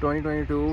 2022